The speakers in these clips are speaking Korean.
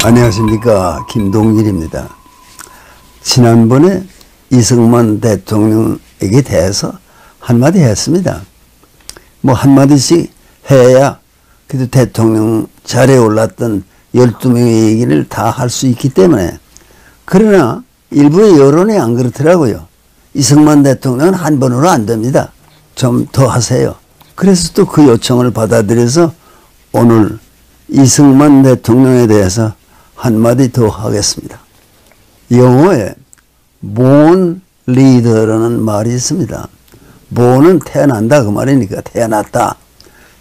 안녕하십니까, 김동길입니다. 지난번에 이승만 대통령에게 대해서 한마디 했습니다. 뭐 한마디씩 해야 그래도 대통령 자리에 올랐던 12명의 얘기를 다 할 수 있기 때문에. 그러나 일부의 여론이 안 그렇더라고요. 이승만 대통령은 한 번으로 안 됩니다. 좀 더 하세요. 그래서 또 그 요청을 받아들여서 오늘 이승만 대통령에 대해서 한마디 더 하겠습니다. 영어에 born leader라는 말이 있습니다. born은 태어난다 그 말이니까 태어났다.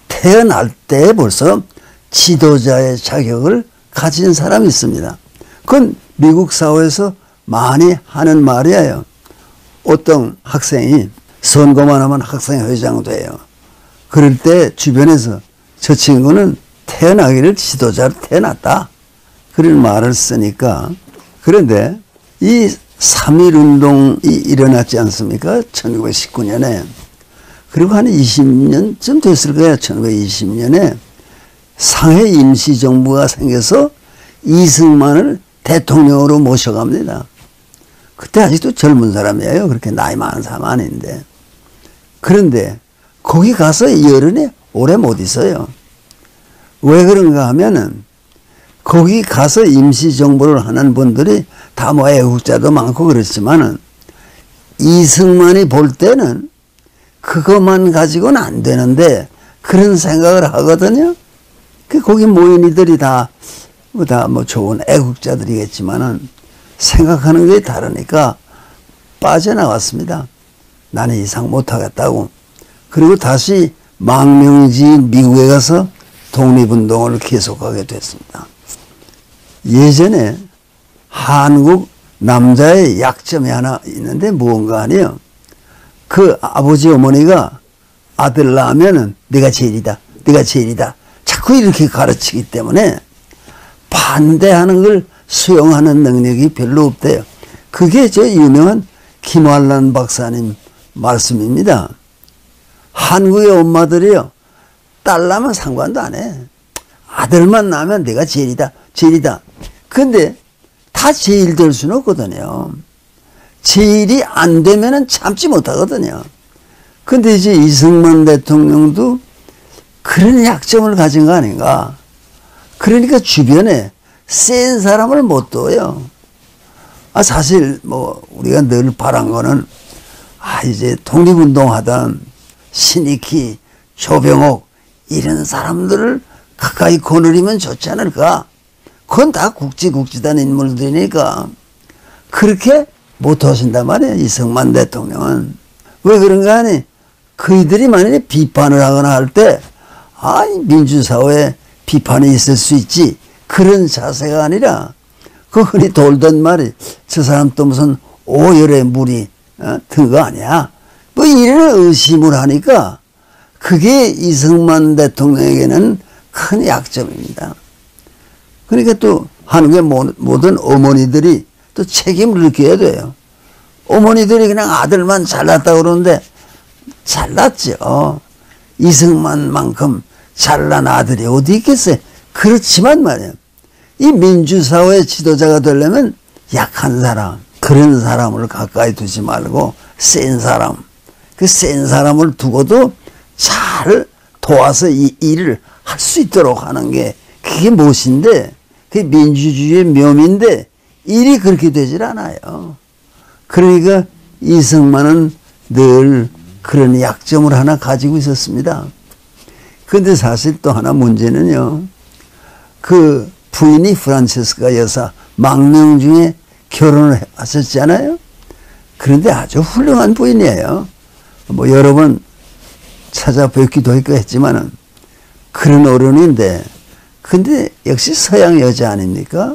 태어날 때 벌써 지도자의 자격을 가진 사람이 있습니다. 그건 미국 사회에서 많이 하는 말이에요. 어떤 학생이 선거만 하면 학생회장 돼요. 그럴 때 주변에서 저 친구는 태어나기를 지도자로 태어났다, 그런 말을 쓰니까. 그런데 이 3.1운동이 일어났지 않습니까? 1919년에. 그리고 한 20년쯤 됐을 거예요. 1920년에 상해 임시정부가 생겨서 이승만을 대통령으로 모셔갑니다. 그때 아직도 젊은 사람이에요. 그렇게 나이 많은 사람 아닌데. 그런데 거기 가서 열흘이 오래 못 있어요. 왜 그런가 하면은 거기 가서 임시정부를 하는 분들이 다 뭐 애국자도 많고 그렇지만은 이승만이 볼 때는 그것만 가지고는 안 되는데 그런 생각을 하거든요. 거기 모인 이들이 다 뭐 좋은 애국자들이겠지만은 생각하는 게 다르니까 빠져나왔습니다. 나는 이상 못하겠다고. 그리고 다시 망명지인 미국에 가서 독립운동을 계속하게 됐습니다. 예전에 한국 남자의 약점이 하나 있는데 무언가 아니에요. 그 아버지 어머니가 아들 낳으면은 네가 제일이다, 네가 제일이다 자꾸 이렇게 가르치기 때문에 반대하는 걸 수용하는 능력이 별로 없대요. 그게 저 유명한 김환란 박사님 말씀입니다. 한국의 엄마들이요, 딸 낳으면 상관도 안 해. 아들만 낳으면 내가 제일이다, 제일이다. 근데 다 제일 될 수는 없거든요. 제일이 안 되면은 참지 못하거든요. 근데 이제 이승만 대통령도 그런 약점을 가진 거 아닌가. 그러니까 주변에 센 사람을 못 둬요. 사실 뭐 우리가 늘 바란 거는 이제 독립운동 하던 신익희, 조병옥 이런 사람들을 가까이 거느리면 좋지 않을까. 그건 다 국지단 인물들이니까 그렇게 못 하신단 말이에요. 이승만 대통령은. 왜 그런가 하니 그이들이 만약에 비판을 하거나 할 때 민주사회에 비판이 있을 수 있지, 그런 자세가 아니라 그 흔히 돌던 말이 저 사람 또 무슨 오열의 물이 든 거 아니야, 뭐 이런 의심을 하니까 그게 이승만 대통령에게는 큰 약점입니다. 그러니까 또 한국의 모든 어머니들이 또 책임을 느껴야 돼요. 어머니들이 그냥 아들만 잘났다고 그러는데 잘났죠. 이승만만큼 잘난 아들이 어디 있겠어요. 그렇지만 말이에요, 이 민주사회 지도자가 되려면 약한 사람, 그런 사람을 가까이 두지 말고 센 사람, 그 센 사람을 두고도 잘 도와서 이 일을 할 수 있도록 하는 게 그게 무엇인데, 그게 민주주의의 묘미인데 일이 그렇게 되질 않아요. 그러니까 이승만은 늘 그런 약점을 하나 가지고 있었습니다. 근데 사실 또 하나 문제는요, 그 부인이 프란체스카 여사 망명 중에 결혼을 하셨잖아요. 그런데 아주 훌륭한 부인이에요. 뭐 여러 번 찾아뵙기도 했고 했지만은 그런 어른인데, 근데 역시 서양 여자 아닙니까?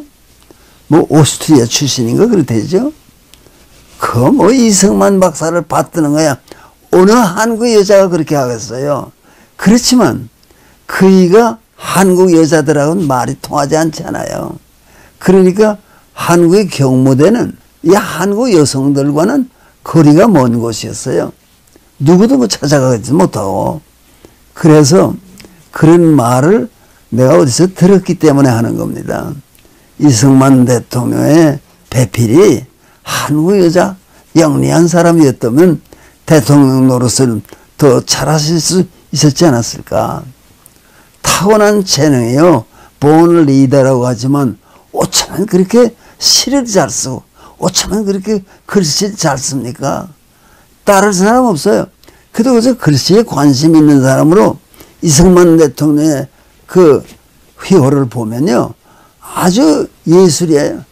뭐 오스트리아 출신인가 그렇대죠. 그 뭐 이승만 박사를 받드는 거야. 어느 한국 여자가 그렇게 하겠어요. 그렇지만 그이가 한국 여자들하고는 말이 통하지 않잖아요. 그러니까 한국의 경무대는 이 한국 여성들과는 거리가 먼 곳이었어요. 누구도 뭐 찾아가지 못하고. 그래서 그런 말을 내가 어디서 들었기 때문에 하는 겁니다. 이승만 대통령의 배필이 한국 여자 영리한 사람이었다면 대통령 노릇을 더 잘하실 수 있었지 않았을까. 타고난 재능이요. 본 리더라고 하지만 어쩌면 그렇게 시를 잘 쓰고 어쩌면 그렇게 글씨 잘 씁니까? 따를 사람 없어요. 그래도 그저 글씨에 관심 있는 사람으로 이승만 대통령의 그 휘호를 보면요. 아주 예술이에요.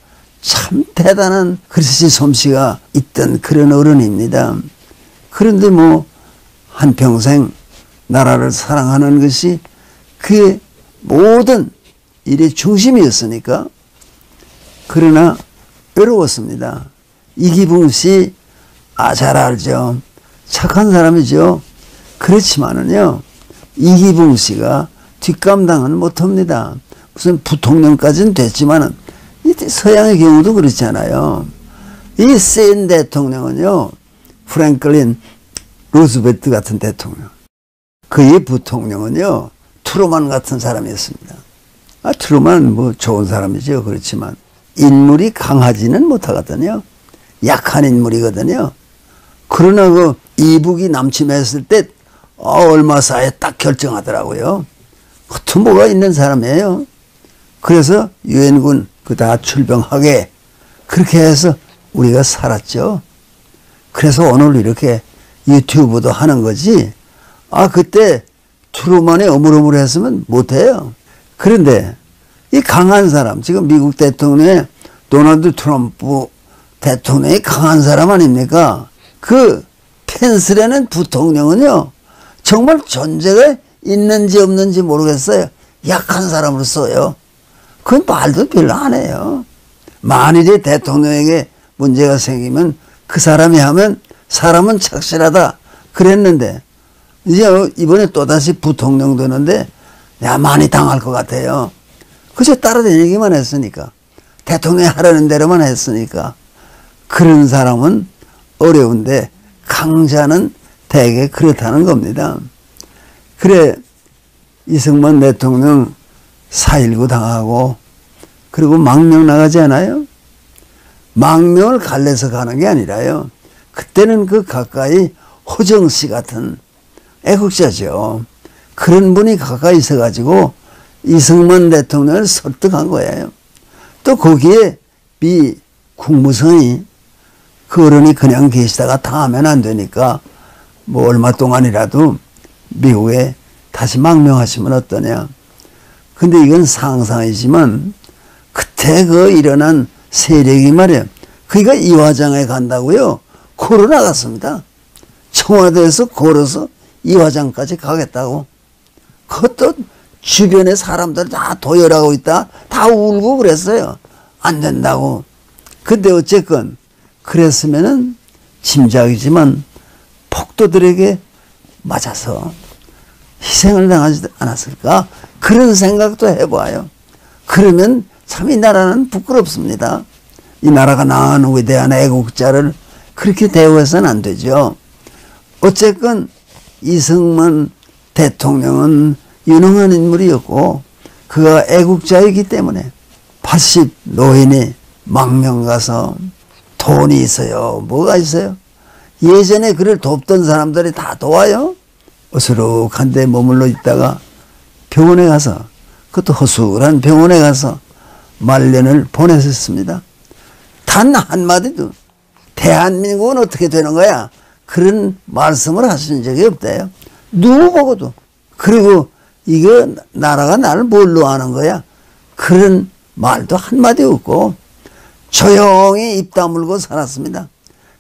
참 대단한 글씨 솜씨가 있던 그런 어른입니다. 그런데 뭐 한평생 나라를 사랑하는 것이 그의 모든 일의 중심이었으니까. 그러나 외로웠습니다. 이기붕 씨, 잘 알죠. 착한 사람이죠. 그렇지만은요, 이기붕 씨가 뒷감당은 못합니다. 무슨 부통령까지는 됐지만은, 서양의 경우도 그렇잖아요. 이 센 대통령은요, 프랭클린 루즈벨트 같은 대통령. 그의 부통령은요, 트루만 같은 사람이었습니다. 트루만은 뭐 좋은 사람이죠. 그렇지만, 인물이 강하지는 못하거든요. 약한 인물이거든요. 그러나 그 이북이 남침했을 때 얼마 사이에 딱 결정하더라고요. 허튼 뭐가 있는 사람이에요. 그래서 유엔군 그 다 출병하게 그렇게 해서 우리가 살았죠. 그래서 오늘 이렇게 유튜브도 하는 거지. 그때 트루먼이 어물어물했으면 못해요. 그런데 이 강한 사람, 지금 미국 대통령의 도널드 트럼프 대통령이 강한 사람 아닙니까? 그 펜스라는 부통령은요, 정말 존재가 있는지 없는지 모르겠어요. 약한 사람으로 써요. 그건 말도 별로 안 해요. 만일에 대통령에게 문제가 생기면 그 사람이 하면 사람은 착실하다 그랬는데, 이제 이번에 또다시 부통령 되는데 내가 많이 당할 것 같아요. 그저 따라다니기만 했으니까. 대통령이 하라는 대로만 했으니까. 그런 사람은 어려운데 강자는 대개 그렇다는 겁니다. 그래, 이승만 대통령 4.19 당하고 그리고 망명 나가지 않아요? 망명을 갈래서 가는 게 아니라요. 그때는 그 가까이 호정 씨 같은 애국자죠. 그런 분이 가까이 있어가지고 이승만 대통령을 설득한 거예요. 또 거기에 미 국무성이 그 어른이 그냥 계시다가 당하면 안 되니까 뭐 얼마 동안이라도 미국에 다시 망명하시면 어떠냐. 근데 이건 상상이지만 그때 그 일어난 세력이 말이에요. 그러니까 이화장에 간다고요. 걸어 나갔습니다. 청와대에서 걸어서 이화장까지 가겠다고. 그것도 주변에 사람들 다 도열하고 있다. 다 울고 그랬어요. 안 된다고. 근데 어쨌건 그랬으면은 짐작이지만 폭도들에게 맞아서 희생을 당하지 않았을까? 그런 생각도 해봐요. 그러면 참 이 나라는 부끄럽습니다. 이 나라가 낳은 위대한 애국자를 그렇게 대우해서는 안 되죠. 어쨌건 이승만 대통령은 유능한 인물이었고 그가 애국자이기 때문에 80 노인이 망명 가서 돈이 있어요. 뭐가 있어요? 예전에 그를 돕던 사람들이 다 도와요. 어수룩한 데 머물러 있다가 병원에 가서, 그것도 허술한 병원에 가서 말년을 보냈었습니다. 단 한마디도 대한민국은 어떻게 되는 거야? 그런 말씀을 하신 적이 없대요. 누구 보고도. 그리고 이거 나라가 나를 뭘로 아는 거야? 그런 말도 한마디 없고 조용히 입 다물고 살았습니다.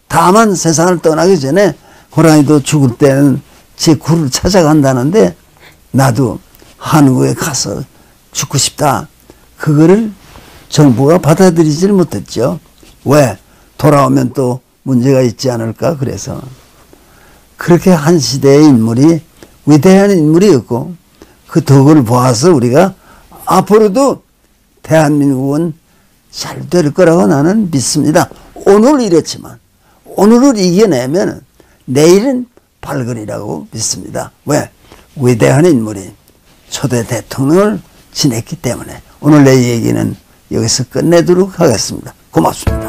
다만 세상을 떠나기 전에 호랑이도 죽을 때는 제 굴을 찾아간다는데 나도 한국에 가서 죽고 싶다. 그거를 정부가 받아들이지를 못했죠. 왜? 돌아오면 또 문제가 있지 않을까? 그래서 그렇게 한 시대의 인물이 위대한 인물이었고 그 덕을 보아서 우리가 앞으로도 대한민국은 잘 될 거라고 나는 믿습니다. 오늘 이랬지만 오늘을 이겨내면 내일은 밝으리라고 믿습니다. 왜? 위대한 인물이 초대 대통령을 지냈기 때문에. 오늘 내 얘기는 여기서 끝내도록 하겠습니다. 고맙습니다.